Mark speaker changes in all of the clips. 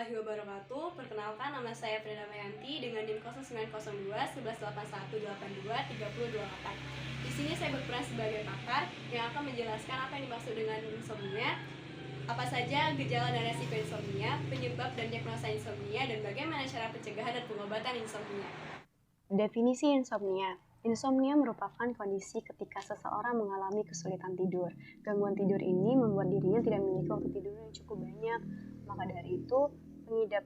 Speaker 1: warahmatullahi wabarakatuh. Perkenalkan, nama saya Frida Mayanti dengan NIM 0902 118182 3028. Di sini saya berperan sebagai pakar yang akan menjelaskan apa yang dimaksud dengan insomnia, apa saja gejala dan resiko insomnia, penyebab dan diagnosa insomnia, dan bagaimana cara pencegahan dan pengobatan insomnia.
Speaker 2: Definisi insomnia. Insomnia merupakan kondisi ketika seseorang mengalami kesulitan tidur. Gangguan tidur ini membuat dirinya tidak memiliki waktu tidur yang cukup banyak. Maka dari itu, pengidap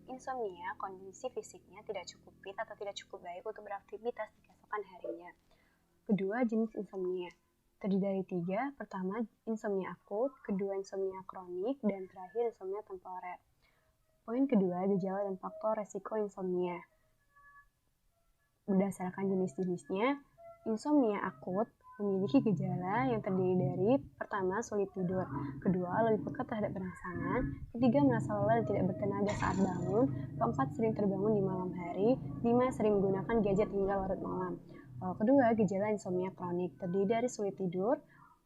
Speaker 2: insomnia, kondisi fisiknya tidak cukup fit atau tidak cukup baik untuk beraktivitas di keesokan harinya. Kedua, jenis insomnia. Terdiri dari 3. Pertama, insomnia akut. Kedua, insomnia kronik. Dan terakhir, insomnia temporer. Poin kedua, gejala dan faktor resiko insomnia. Berdasarkan jenis-jenisnya, insomnia akut memiliki gejala yang terdiri dari pertama, sulit tidur, kedua, lebih peka terhadap rangsangan, ketiga, merasa lelah dan tidak bertenaga saat bangun, keempat, sering terbangun di malam hari, lima, sering menggunakan gadget hingga larut malam. Kedua, gejala insomnia kronik terdiri dari sulit tidur,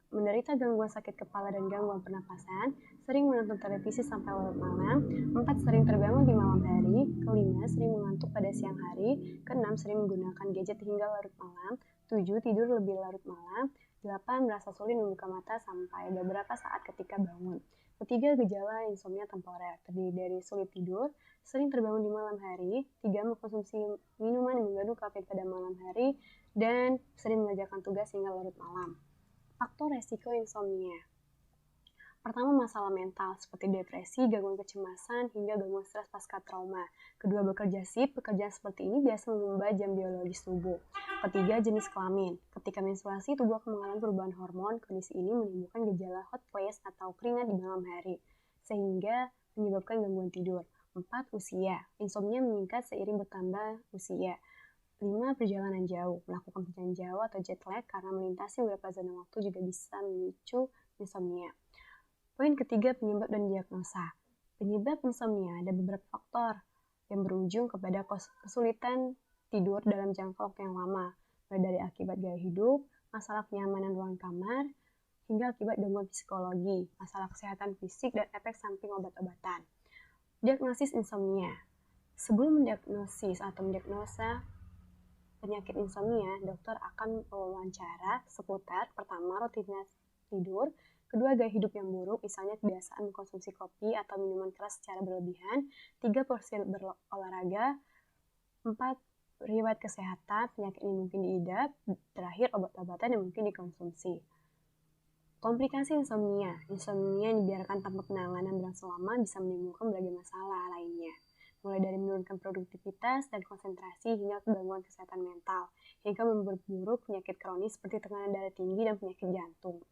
Speaker 2: menderita gangguan sakit kepala dan gangguan pernapasan, sering menonton televisi sampai larut malam, 4. Sering terbangun di malam hari, kelima, sering mengantuk pada siang hari, keenam, sering menggunakan gadget hingga larut malam, 7. Tidur lebih larut malam, 8. Merasa sulit membuka mata sampai beberapa saat ketika bangun. Ketiga, gejala insomnia temporer terdiri dari sulit tidur, sering terbangun di malam hari, 3. Mengkonsumsi minuman yang mengandung kafein pada malam hari, dan sering mengerjakan tugas hingga larut malam. Faktor resiko insomnia. Pertama, masalah mental seperti depresi, gangguan kecemasan, hingga gangguan stres pasca trauma. Kedua, bekerja shift. Pekerjaan seperti ini biasa mengubah jam biologis tubuh. Ketiga, jenis kelamin. Ketika menstruasi, tubuh akan mengalami perubahan hormon. Kondisi ini menimbulkan gejala hot flash atau keringat di malam hari, sehingga menyebabkan gangguan tidur. 4. Usia. Insomnia meningkat seiring bertambah usia. 5. Perjalanan jauh. Melakukan perjalanan jauh atau jet lag karena melintasi beberapa zona waktu juga bisa memicu insomnia. Poin ketiga, penyebab dan diagnosa. Penyebab insomnia ada beberapa faktor yang berujung kepada kesulitan tidur dalam jangka waktu yang lama, mulai dari akibat gaya hidup, masalah kenyamanan ruang kamar, hingga akibat gangguan psikologi, masalah kesehatan fisik, dan efek samping obat-obatan. Diagnosis insomnia. Sebelum mendiagnosis atau mendiagnosa penyakit insomnia, dokter akan mewawancara seputar pertama, rutinitas tidur, kedua, gaya hidup yang buruk, misalnya kebiasaan mengkonsumsi kopi atau minuman keras secara berlebihan, 3. Porsi berolahraga, 4. Riwayat kesehatan, penyakit yang mungkin diidap, terakhir obat-obatan yang mungkin dikonsumsi. Komplikasi insomnia. Insomnia yang dibiarkan tanpa penanganan berlangsung lama bisa menimbulkan berbagai masalah lainnya, mulai dari menurunkan produktivitas dan konsentrasi hingga gangguan kesehatan mental, hingga memperburuk penyakit kronis seperti tekanan darah tinggi dan penyakit jantung.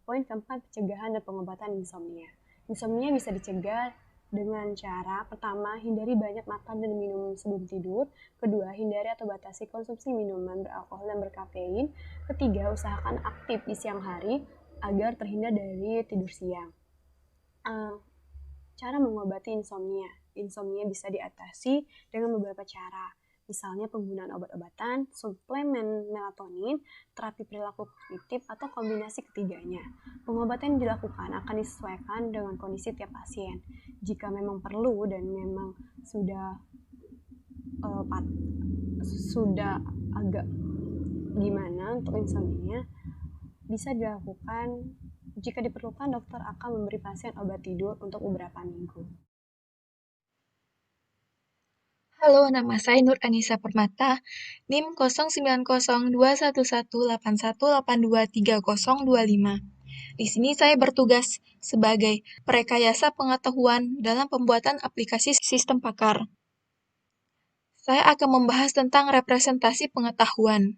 Speaker 2: Poin keempat, pencegahan dan pengobatan insomnia. Insomnia bisa dicegah dengan cara pertama, hindari banyak makan dan minum sebelum tidur. Kedua, hindari atau batasi konsumsi minuman beralkohol dan berkafein. Ketiga, usahakan aktif di siang hari agar terhindar dari tidur siang. Cara mengobati insomnia. Insomnia bisa diatasi dengan beberapa cara, misalnya penggunaan obat-obatan, suplemen melatonin, terapi perilaku kognitif, atau kombinasi ketiganya. Pengobatan yang dilakukan akan disesuaikan dengan kondisi tiap pasien. Jika memang perlu dan memang sudah agak gimana untuk insomnia, bisa dilakukan. Jika diperlukan, dokter akan memberi pasien obat tidur untuk beberapa minggu.
Speaker 3: Halo, nama saya Nur Anissa Permata, NIM 0902118181823025. Di sini saya bertugas sebagai perekayasa pengetahuan dalam pembuatan aplikasi sistem pakar. Saya akan membahas tentang representasi pengetahuan.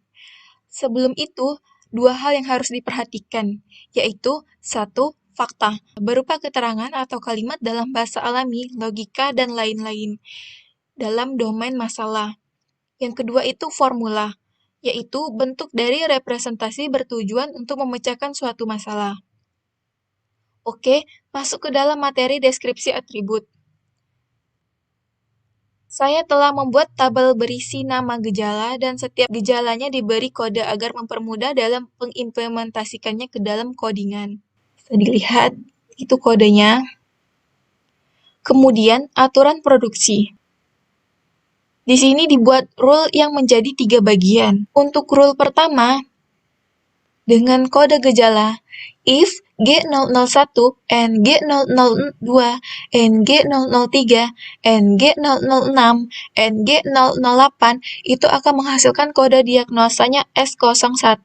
Speaker 3: Sebelum itu, dua hal yang harus diperhatikan, yaitu 1. Fakta, berupa keterangan atau kalimat dalam bahasa alami, logika, dan lain-lain dalam domain masalah. Yang kedua itu formula, yaitu bentuk dari representasi bertujuan untuk memecahkan suatu masalah. Oke, masuk ke dalam materi deskripsi atribut. Saya telah membuat tabel berisi nama gejala dan setiap gejalanya diberi kode agar mempermudah dalam mengimplementasikannya ke dalam codingan. Bisa dilihat, itu kodenya. Kemudian, aturan produksi. Di sini dibuat rule yang menjadi 3 bagian. Untuk rule pertama, dengan kode gejala, if G001 and G002 and G003 and G006 and G008 itu akan menghasilkan kode diagnosanya S01.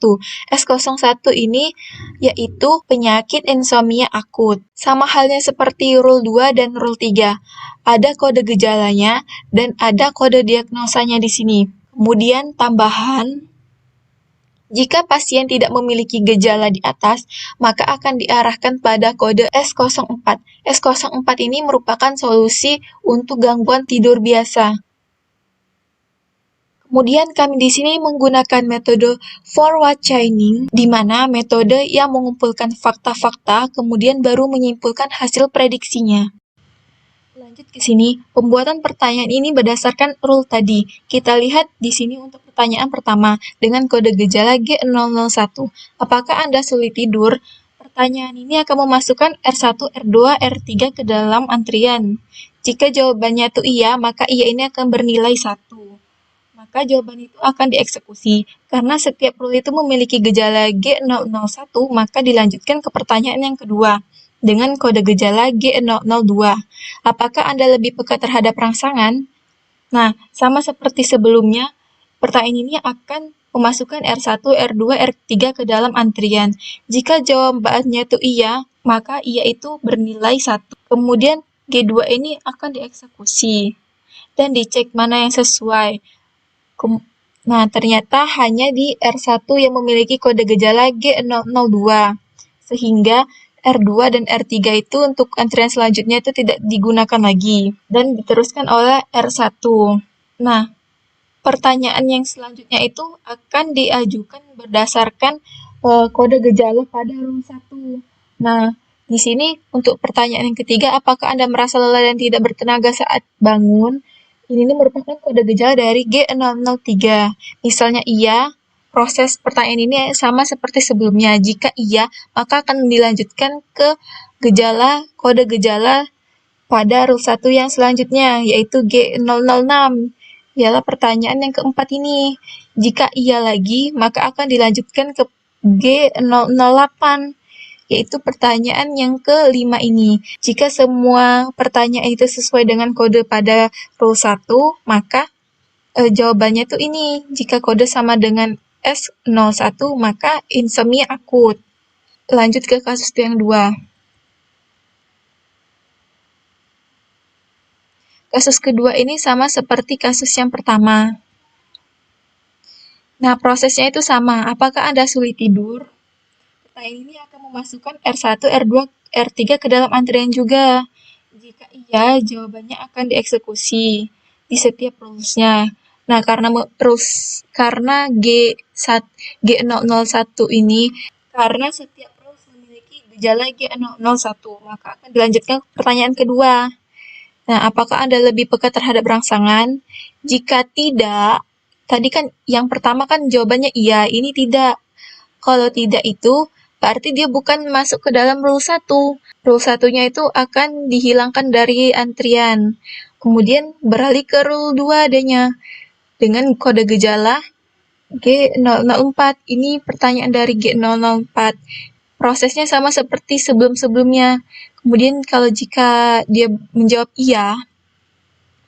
Speaker 3: S01 ini yaitu penyakit insomnia akut. Sama halnya seperti rule 2 dan rule 3. Ada kode gejalanya dan ada kode diagnosanya di sini. Kemudian tambahan, jika pasien tidak memiliki gejala di atas, maka akan diarahkan pada kode S04. S04 ini merupakan solusi untuk gangguan tidur biasa. Kemudian kami di sini menggunakan metode forward chaining, di mana metode yang mengumpulkan fakta-fakta, kemudian baru menyimpulkan hasil prediksinya. Lanjut ke sini, pembuatan pertanyaan ini berdasarkan rule tadi. Kita lihat di sini untuk pertanyaan pertama dengan kode gejala G001. Apakah Anda sulit tidur? Pertanyaan ini akan memasukkan R1, R2, R3 ke dalam antrian. Jika jawabannya itu iya, maka iya ini akan bernilai 1. Maka jawaban itu akan dieksekusi. Karena setiap rule itu memiliki gejala G001, maka dilanjutkan ke pertanyaan yang kedua dengan kode gejala G002. Apakah Anda lebih peka terhadap rangsangan? Nah, sama seperti sebelumnya, pertanyaan ini akan memasukkan R1, R2, R3 ke dalam antrian. Jika jawabannya itu iya, maka iya itu bernilai 1. Kemudian G2 ini akan dieksekusi dan dicek mana yang sesuai. Nah, ternyata hanya di R1 yang memiliki kode gejala G002, sehingga R2 dan R3 itu untuk antrian selanjutnya itu tidak digunakan lagi dan diteruskan oleh R1. Nah, pertanyaan yang selanjutnya itu akan diajukan berdasarkan kode gejala pada rule 1. Nah, di sini untuk pertanyaan yang ketiga, apakah Anda merasa lelah dan tidak bertenaga saat bangun? Ini merupakan kode gejala dari G003. Misalnya iya, proses pertanyaan ini sama seperti sebelumnya. Jika iya, maka akan dilanjutkan ke kode gejala pada rule 1 yang selanjutnya, yaitu G006. Ialah pertanyaan yang keempat ini. Jika iya lagi, maka akan dilanjutkan ke G008, yaitu pertanyaan yang kelima ini. Jika semua pertanyaan itu sesuai dengan kode pada rule 1, maka jawabannya itu ini. Jika kode sama dengan S01, maka insomnia akut. Lanjut ke kasus yang 2. Kasus kedua ini sama seperti kasus yang pertama. Nah, prosesnya itu sama. Apakah Anda sulit tidur? Pertanyaan ini akan memasukkan R1, R2, R3 ke dalam antrian juga. Jika iya, jawabannya akan dieksekusi di setiap rules-nya. Nah, karena G001 ini, karena setiap rules memiliki gejala G001, maka akan dilanjutkan ke pertanyaan kedua. Nah, apakah Anda lebih peka terhadap rangsangan? Jika tidak, tadi kan yang pertama kan jawabannya iya, ini tidak. Kalau tidak itu, berarti dia bukan masuk ke dalam rule 1. Rule 1-nya itu akan dihilangkan dari antrian. Kemudian beralih ke rule 2 adanya. Dengan kode gejala G004. Ini pertanyaan dari G004. Prosesnya sama seperti sebelum-sebelumnya. Kemudian kalau jika dia menjawab iya,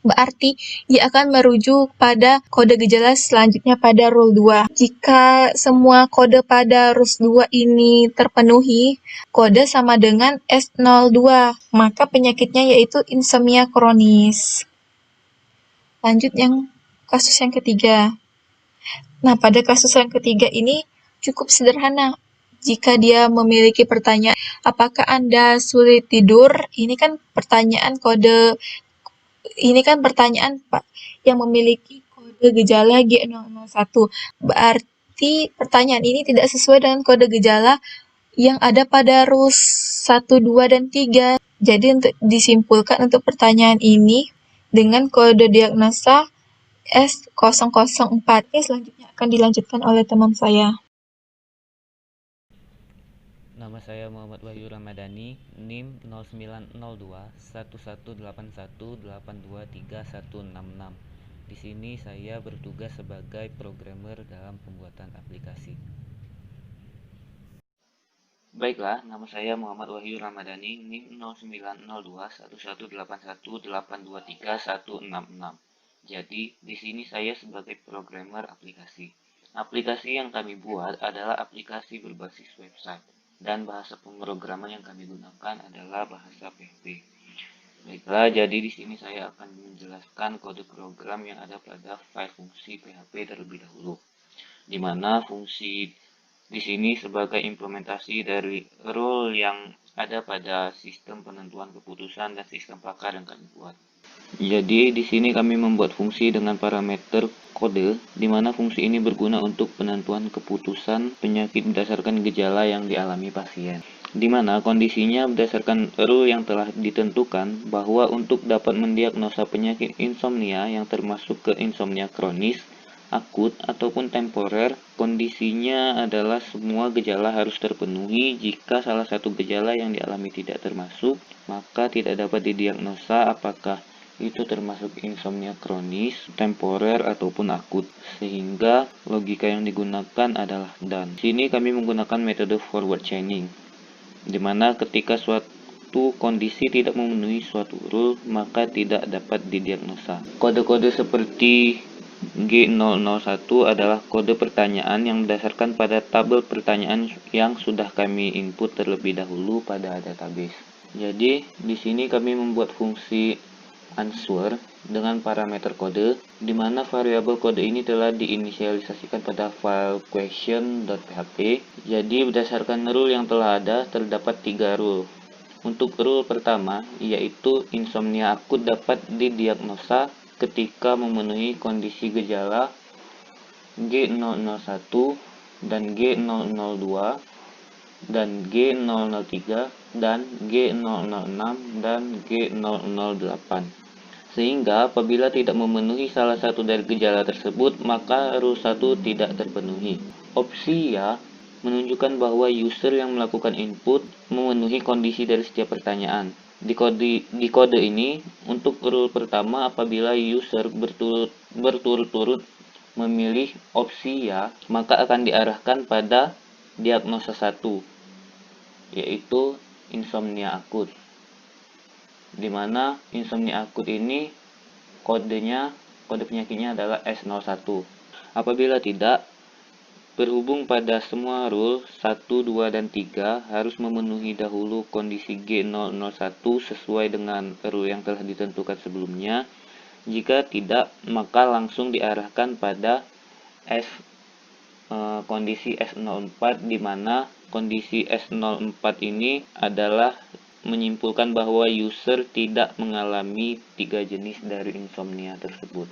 Speaker 3: berarti dia akan merujuk pada kode gejala selanjutnya pada rule 2. Jika semua kode pada rule 2 ini terpenuhi, kode sama dengan S02, maka penyakitnya yaitu insomnia kronis. Lanjut yang kasus yang ketiga. Nah, pada kasus yang ketiga ini cukup sederhana. Jika dia memiliki pertanyaan, apakah Anda sulit tidur? Ini kan pertanyaan Pak yang memiliki kode gejala G001. Berarti pertanyaan ini tidak sesuai dengan kode gejala yang ada pada rules 1, 2, dan 3. Jadi untuk disimpulkan untuk pertanyaan ini dengan kode diagnosa S004. Selanjutnya akan dilanjutkan oleh teman saya.
Speaker 4: Nama saya Muhammad Wahyu Ramadhani, NIM 0902 118181823166. Di sini saya bertugas sebagai programmer dalam pembuatan aplikasi. Baiklah, nama saya Muhammad Wahyu Ramadhani, NIM 0902 118181823166. Jadi, di sini saya sebagai programmer aplikasi. Aplikasi yang kami buat adalah aplikasi berbasis website, dan bahasa pemrograman yang kami gunakan adalah bahasa PHP. Baiklah, jadi di sini saya akan menjelaskan kode program yang ada pada file fungsi PHP terlebih dahulu, di mana fungsi di sini sebagai implementasi dari rule yang ada pada sistem penentuan keputusan dan sistem pakar yang kami buat. Jadi di sini kami membuat fungsi dengan parameter kode, di mana fungsi ini berguna untuk penentuan keputusan penyakit berdasarkan gejala yang dialami pasien. Di mana kondisinya berdasarkan rule yang telah ditentukan bahwa untuk dapat mendiagnosa penyakit insomnia yang termasuk ke insomnia kronis, akut, ataupun temporer, kondisinya adalah semua gejala harus terpenuhi. Jika salah satu gejala yang dialami tidak termasuk, maka tidak dapat didiagnosa apakah itu termasuk insomnia kronis, temporer, ataupun akut. Sehingga logika yang digunakan adalah dan. Di sini kami menggunakan metode forward chaining, di mana ketika suatu kondisi tidak memenuhi suatu rule, maka tidak dapat didiagnosa. Kode-kode seperti G001 adalah kode pertanyaan yang berdasarkan pada tabel pertanyaan yang sudah kami input terlebih dahulu pada database. Jadi, di sini kami membuat fungsi answer dengan parameter kode, di mana variabel kode ini telah diinisialisasikan pada file question.php. Jadi, berdasarkan rule yang telah ada, terdapat 3 rule. Untuk rule pertama, yaitu insomnia akut dapat didiagnosa ketika memenuhi kondisi gejala G001 dan G002 dan G003 dan G006 dan G008. Sehingga apabila tidak memenuhi salah satu dari gejala tersebut, maka rule 1 tidak terpenuhi. Opsi ya menunjukkan bahwa user yang melakukan input memenuhi kondisi dari setiap pertanyaan. Di kode ini, untuk rule pertama, apabila user berturut-turut memilih opsi ya, maka akan diarahkan pada diagnosa 1, yaitu insomnia akut. Di mana insomnia akut ini kode penyakitnya adalah S01. Apabila tidak, berhubung pada semua rule 1, 2, dan 3 harus memenuhi dahulu kondisi G001 sesuai dengan rule yang telah ditentukan sebelumnya. Jika tidak, maka langsung diarahkan pada kondisi S04, di mana kondisi S04 ini adalah menyimpulkan bahwa user tidak mengalami 3 jenis dari insomnia tersebut.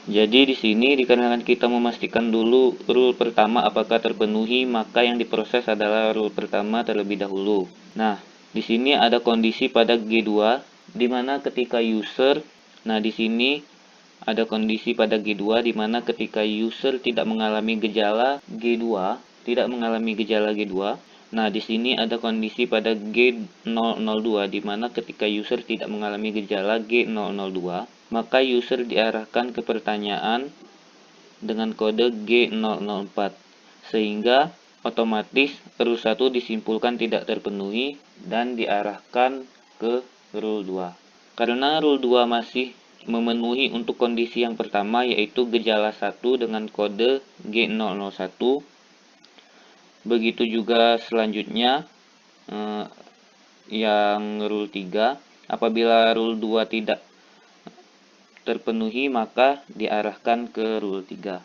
Speaker 4: Jadi di sini dikarenakan kita memastikan dulu rule pertama apakah terpenuhi, maka yang diproses adalah rule pertama terlebih dahulu. Nah, di sini ada kondisi pada G2, di mana ketika user, di sini ada kondisi pada G2 di mana ketika user tidak mengalami gejala G2, Nah, di sini ada kondisi pada G002 di mana ketika user tidak mengalami gejala G002, maka user diarahkan ke pertanyaan dengan kode G004, sehingga otomatis rule 1 disimpulkan tidak terpenuhi dan diarahkan ke rule 2. Karena rule 2 masih memenuhi untuk kondisi yang pertama, yaitu gejala 1 dengan kode G001. Begitu juga selanjutnya yang rule 3. Apabila rule 2 tidak terpenuhi, maka diarahkan ke rule 3.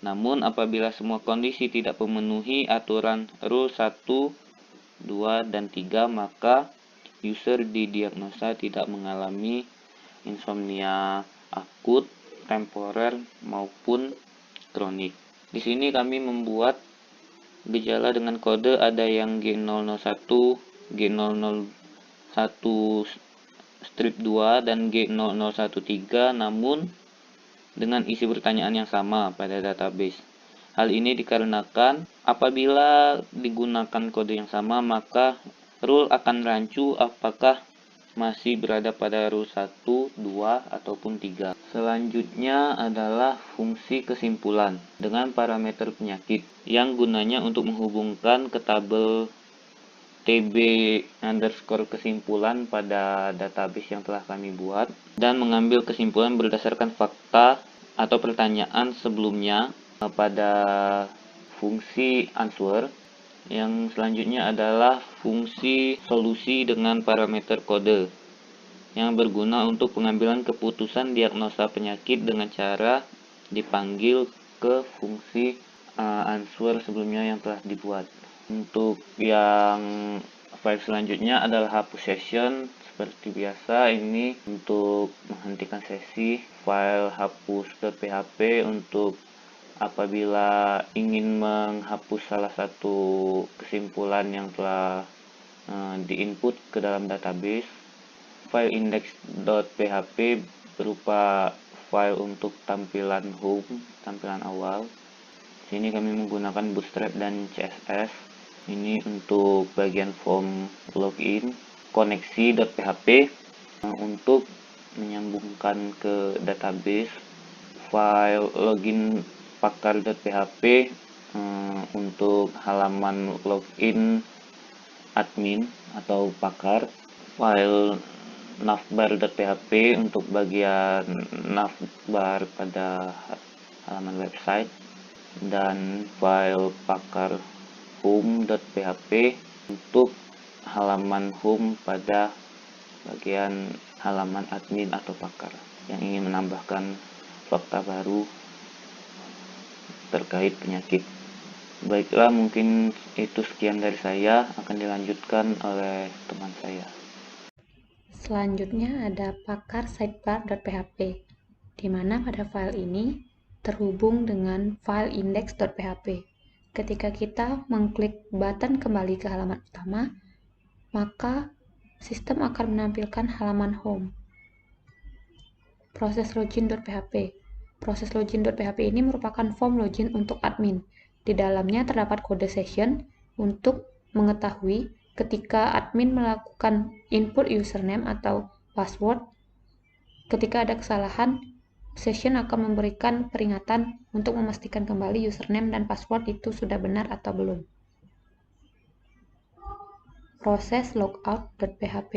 Speaker 4: Namun apabila semua kondisi tidak memenuhi aturan rule 1, 2, dan 3, maka user didiagnosa tidak mengalami insomnia akut, temporer, maupun kronik. Di sini kami membuat gejala dengan kode ada yang G001, G001 strip 2, dan G0013, namun dengan isi pertanyaan yang sama pada database. Hal ini dikarenakan apabila digunakan kode yang sama, maka rule akan rancu apakah masih berada pada rule 1, 2, ataupun 3. Selanjutnya adalah fungsi kesimpulan dengan parameter penyakit yang gunanya untuk menghubungkan ke tabel TB underscore kesimpulan pada database yang telah kami buat dan mengambil kesimpulan berdasarkan fakta atau pertanyaan sebelumnya pada fungsi answer. Yang selanjutnya adalah fungsi solusi dengan parameter kode yang berguna untuk pengambilan keputusan diagnosa penyakit dengan cara dipanggil ke fungsi answer sebelumnya yang telah dibuat. Untuk yang file selanjutnya adalah hapus session. Seperti biasa, ini untuk menghentikan sesi. File hapus.php untuk apabila ingin menghapus salah satu kesimpulan yang telah diinput ke dalam database. File index.php berupa file untuk tampilan home, tampilan awal. Sini kami menggunakan Bootstrap dan CSS. Ini untuk bagian form login. Koneksi.php untuk menyambungkan ke database. File login pakar.php untuk halaman login admin atau pakar. File navbar.php untuk bagian navbar pada halaman website, dan file pakar home.php untuk halaman home pada bagian halaman admin atau pakar yang ingin menambahkan fakta baru terkait penyakit. Baiklah, mungkin itu sekian dari saya, akan dilanjutkan oleh teman saya.
Speaker 5: Selanjutnya ada pakar sidebar.php, di mana pada file ini terhubung dengan file index.php. Ketika kita mengklik button kembali ke halaman utama, maka sistem akan menampilkan halaman home. Proses login.php. Proses login.php ini merupakan form login untuk admin. Di dalamnya terdapat kode session untuk mengetahui ketika admin melakukan input username atau password. Ketika ada kesalahan, session akan memberikan peringatan untuk memastikan kembali username dan password itu sudah benar atau belum. Proses logout.php.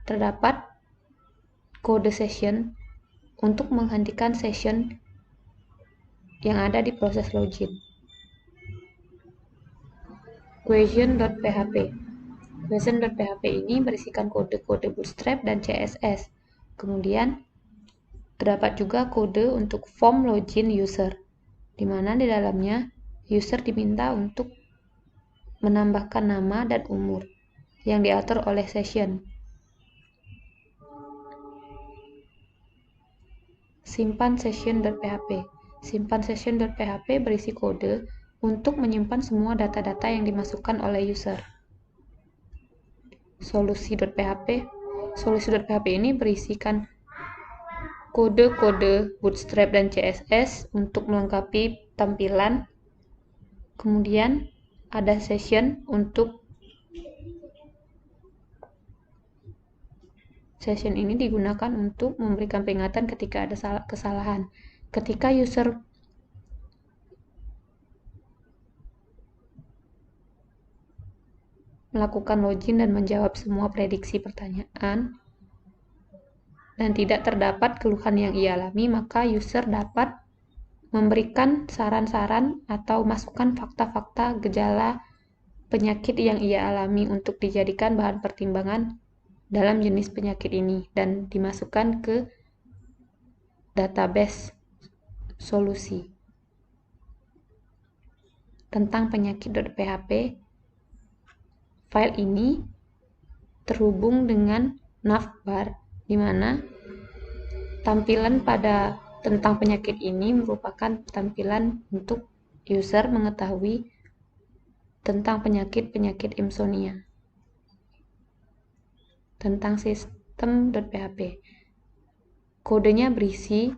Speaker 5: Terdapat kode session untuk menghentikan session yang ada di proses login. Question.php. Question.php ini berisikan kode-kode Bootstrap dan CSS. Kemudian terdapat juga kode untuk form login user, di mana di dalamnya user diminta untuk menambahkan nama dan umur yang diatur oleh session. Simpan session.php. Simpan session.php berisi kode untuk menyimpan semua data-data yang dimasukkan oleh user. Solusi.php. Solusi.php ini berisikan kode-kode Bootstrap dan CSS untuk melengkapi tampilan. Kemudian ada session untuk session ini digunakan untuk memberikan peringatan ketika ada kesalahan. Ketika user melakukan login dan menjawab semua prediksi pertanyaan dan tidak terdapat keluhan yang ia alami, maka user dapat memberikan saran-saran atau masukan fakta-fakta gejala penyakit yang ia alami untuk dijadikan bahan pertimbangan dalam jenis penyakit ini dan dimasukkan ke database solusi. Tentang penyakit.php, file ini terhubung dengan navbar, di mana tampilan pada tentang penyakit ini merupakan tampilan untuk user mengetahui tentang penyakit-penyakit insomnia. Tentang sistem.php, kodenya berisi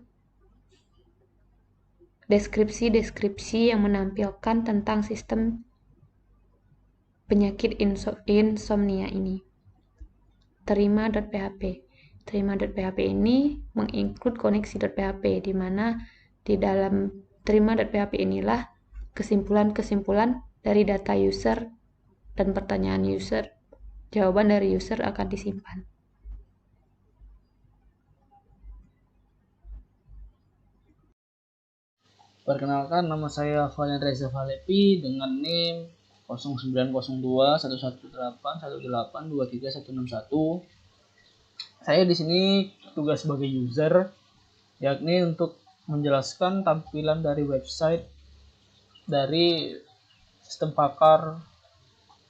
Speaker 5: deskripsi-deskripsi yang menampilkan tentang sistem penyakit insomnia ini. Terima.php. Terima.php ini menginclude koneksi.php, di mana di dalam terima.php inilah kesimpulan-kesimpulan dari data user dan pertanyaan user, jawaban dari user akan disimpan.
Speaker 6: Perkenalkan, nama saya Valen Reza Valepi dengan NIM 0902118181. Saya di sini tugas sebagai user, yakni untuk menjelaskan tampilan dari website dari sistem pakar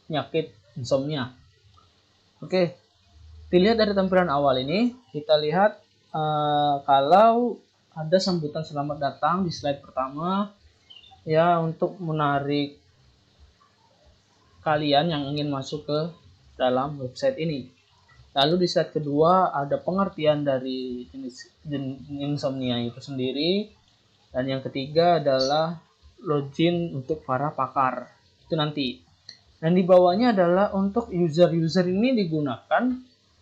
Speaker 6: penyakit insomnia. Oke, dilihat dari tampilan awal ini, kita lihat kalau ada sambutan selamat datang di slide pertama, ya, untuk menarik kalian yang ingin masuk ke dalam website ini. Lalu di slide kedua ada pengertian dari jenis insomnia itu sendiri, dan yang ketiga adalah login untuk para pakar, itu nanti. Dan di bawahnya adalah untuk user ini digunakan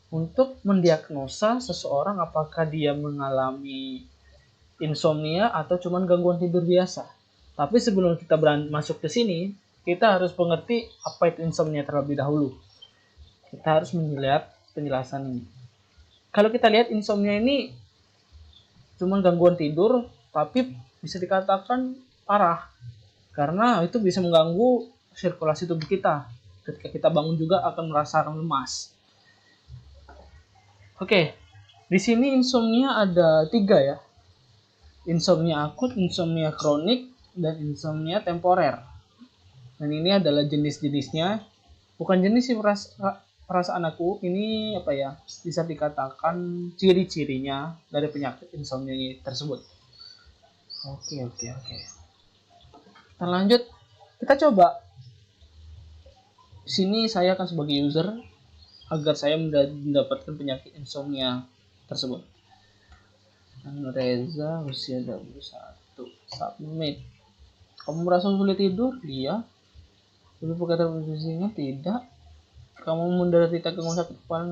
Speaker 6: untuk mendiagnosa seseorang apakah dia mengalami insomnia atau cuman gangguan tidur biasa. Tapi sebelum kita masuk ke sini, kita harus mengerti apa itu insomnia terlebih dahulu. Kita harus melihat penjelasan ini. Kalau kita lihat insomnia ini cuman gangguan tidur, tapi bisa dikatakan parah, karena itu bisa mengganggu sirkulasi tubuh kita. Ketika kita bangun juga akan merasakan lemas. Oke, di sini insomnia ada 3 ya. Insomnia akut, insomnia kronik, dan insomnia temporer. Dan ini adalah jenis-jenisnya. Bukan jenis sih perasaan aku, ini apa ya? Bisa dikatakan ciri-cirinya dari penyakit insomnia tersebut. Oke. Kita lanjut. Kita coba. Di sini saya akan sebagai user agar saya mendapatkan penyakit insomnia tersebut. Reza, usia 21. Submit. Kamu merasa sulit tidur? Iya. Tapi perkara posisinya tidak. Kamu menderita gangguan sakit kepala?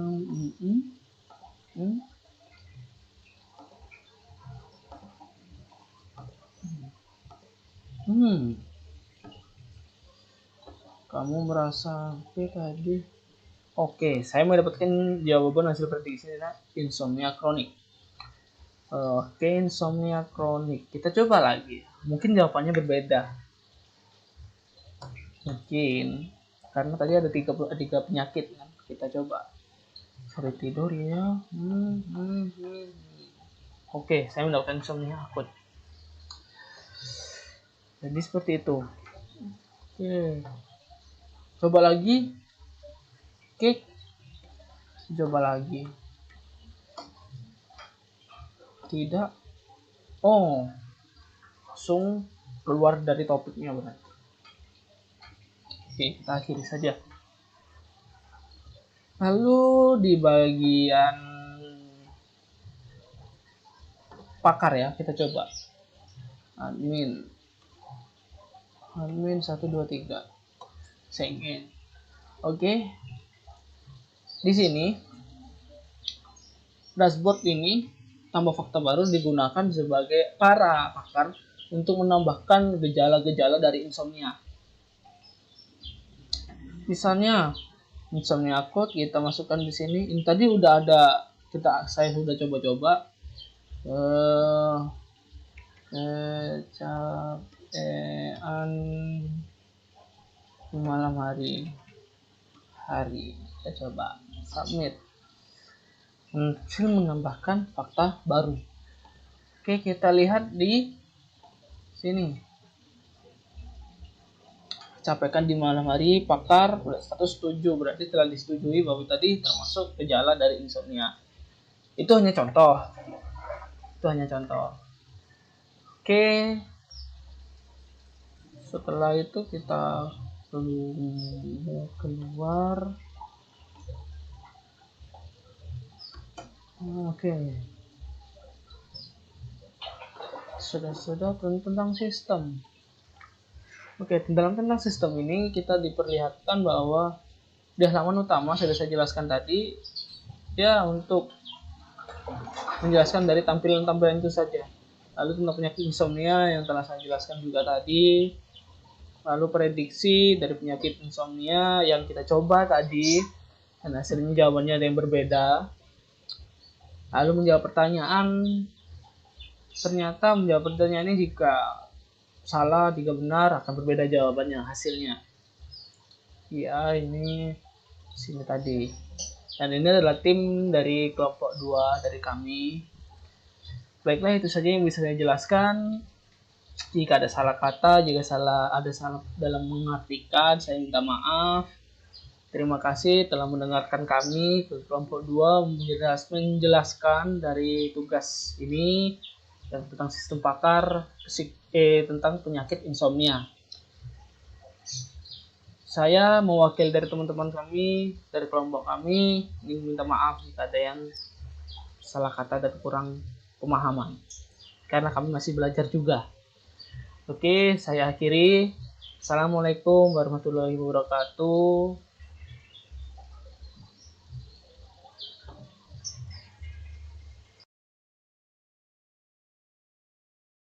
Speaker 6: Kamu merasa tadi? Oke, saya mendapatkan jawaban hasil prediksi insomnia kronik. Oke, insomnia kronik. Kita coba lagi. Mungkin jawabannya berbeda. Mungkin karena tadi ada tiga penyakit kan. Kita coba. Sulit tidur ya. Oke, saya mendapatkan insomnia akut. Jadi seperti itu. Oke. Coba lagi. Oke. Coba lagi. Tidak. Oh, langsung keluar dari topiknya berarti. Oke, kita akhiri saja. Lalu di bagian pakar ya, kita coba. Admin 1, 2, 3. Segmen. Oke. Di sini dashboard ini tambah fakta baru digunakan sebagai para pakar untuk menambahkan gejala-gejala dari insomnia. Misalnya insomnia akut, kita masukkan di sini. Ini tadi udah ada, saya sudah coba-coba. Kecapean di malam hari. Kita coba submit. Hasil menambahkan fakta baru. Oke, kita lihat di sini. Capekan di malam hari, pakar udah status setuju, berarti telah disetujui bahwa tadi termasuk gejala dari insomnia. Itu hanya contoh. Oke. Setelah itu kita keluar. Oke. Sudah tentang sistem. Oke, tentang sistem ini kita diperlihatkan bahwa di halaman utama sudah saya jelaskan tadi, ya untuk menjelaskan dari tampilan-tampilan itu saja. Lalu tentang penyakit insomnia yang telah saya jelaskan juga tadi. Lalu prediksi dari penyakit insomnia yang kita coba tadi, dan hasilnya jawabannya ada yang berbeda. Lalu menjawab pertanyaan, ternyata menjawab pertanyaan ini jika salah, jika benar akan berbeda jawabannya, hasilnya. Ya, ini sini tadi. Dan ini adalah tim dari kelompok 2 dari kami. Baiklah, itu saja yang bisa saya jelaskan. Jika ada salah kata, jika ada salah dalam mengartikan, saya minta maaf. Terima kasih telah mendengarkan kami ke kelompok 2 menjelaskan dari tugas ini yang tentang sistem pakar tentang penyakit insomnia. Saya mewakili dari teman-teman kami, dari kelompok kami, ingin minta maaf jika ada yang salah kata dan kurang pemahaman. Karena kami masih belajar juga. Oke, saya akhiri. Assalamualaikum warahmatullahi wabarakatuh.